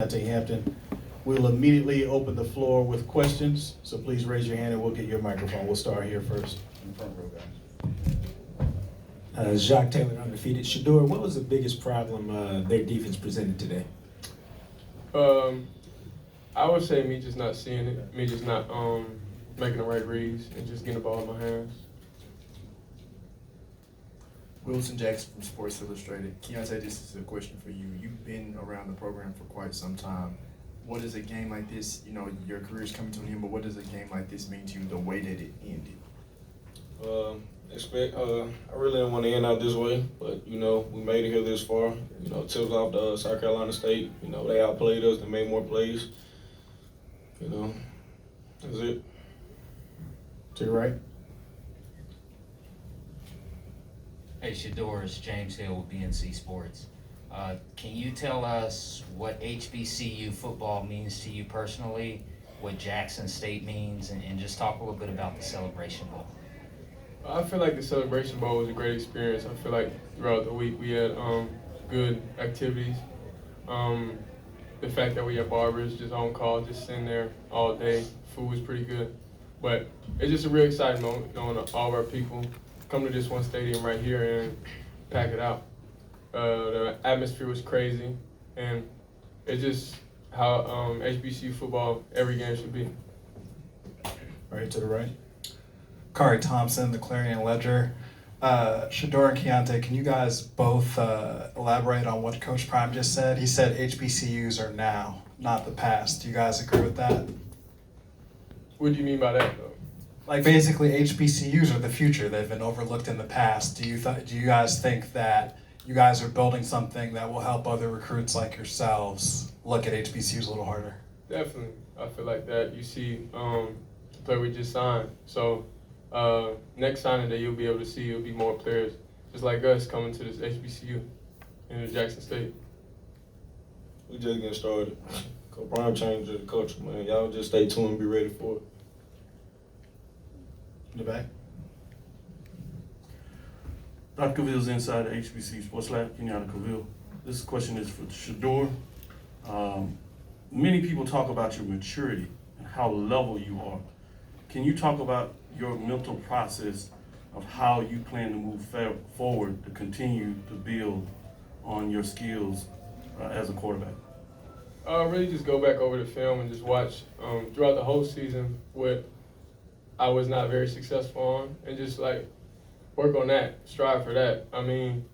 Hampton. We'll immediately open the floor with questions, so please raise your hand and we'll get your microphone. We'll start here first. In the front row, guys. Jacquies Taylor, undefeated. Shador, what was the biggest problem their defense presented today? I would say me just not seeing it, me just not making the right reads and just getting the ball in my hands. Wilson Jackson from Sports Illustrated. Kenyatta, this is a question for you. You've been around the program for quite some time. What does a game like this, your career's coming to an end, but what does a game like this mean to you, the way that it ended? I really didn't want to end out this way, but we made it here this far. Tips off to South Carolina State. They outplayed us, they made more plays. That's it. To your right. Hey, Shador, it's James Hill with BNC Sports. Can you tell us what HBCU football means to you personally, what Jackson State means, and just talk a little bit about the Celebration Bowl? I feel like the Celebration Bowl was a great experience. I feel like throughout the week we had good activities. The fact that we had barbers just on call, just sitting there all day. Food was pretty good. But it's just a real exciting moment knowing all of our people come to this one stadium right here and pack it out. The atmosphere was crazy, and it's just how HBCU football every game should be. Right to the right. Khari Thompson, the Clarion Ledger. Shador and Kenyatta, can you guys both elaborate on what Coach Prime just said? He said HBCUs are now, not the past. Do you guys agree with that? What do you mean by that, though? Like basically HBCUs are the future. They've been overlooked in the past. Do you guys think that you guys are building something that will help other recruits like yourselves look at HBCUs a little harder? Definitely. I feel like that. You see the player we just signed. So next signing that you'll be able to see, it'll be more players just like us coming to this HBCU in Jackson State. We just getting started. Coach Prime changed the culture, man. Y'all just stay tuned and be ready for it. In the back. Dr. Cavill's inside the HBC Sports Lab, Kenyatta Caville. This question is for Shador. Many people talk about your maturity and how level you are. Can you talk about your mental process of how you plan to move forward to continue to build on your skills as a quarterback? Really just go back over the film and just watch throughout the whole season what I was not very successful on, and just work on that, strive for that. I mean,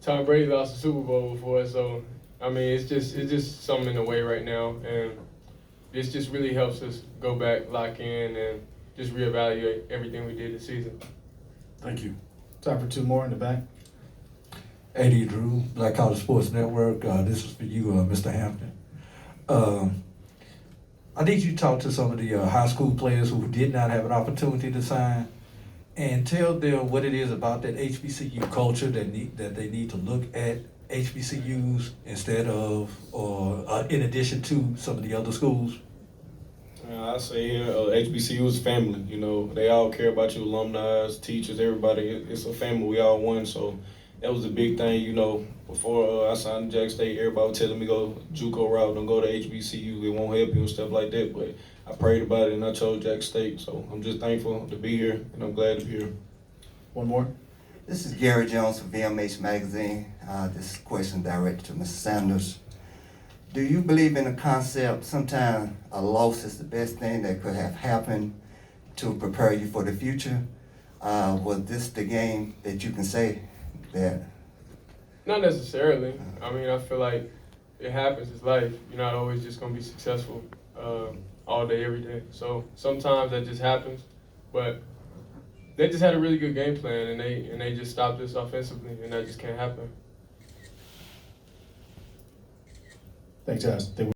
Tom Brady lost the Super Bowl before, so I mean it's just something in the way right now, and this just really helps us go back, lock in, and just reevaluate everything we did this season. Thank you. Time for two more in the back. A.D. Drew, Black College Sports Network. This is for you, Mr. Hampton. I need you to talk to some of the high school players who did not have an opportunity to sign and tell them what it is about that HBCU culture that they need to look at HBCUs instead of or in addition to some of the other schools. I say here, HBCU is family. They all care about you, alumni, teachers, everybody. It's a family. We all one. So that was a big thing. Before I signed to Jack State, everybody was telling me go JUCO route, don't go to HBCU. It won't help you and stuff like that. But I prayed about it and I chose Jack State. So I'm just thankful to be here and I'm glad to be here. One more. This is Gary Jones from VMH Magazine. This question directed to Mr. Sanders. Do you believe in the concept sometimes a loss is the best thing that could have happened to prepare you for the future? Was this the game that you can say that? Not necessarily. I mean, I feel like it happens. It's life. You're not always just going to be successful all day, every day. So sometimes that just happens. But they just had a really good game plan, and they just stopped us offensively, and that just can't happen. Thanks, guys.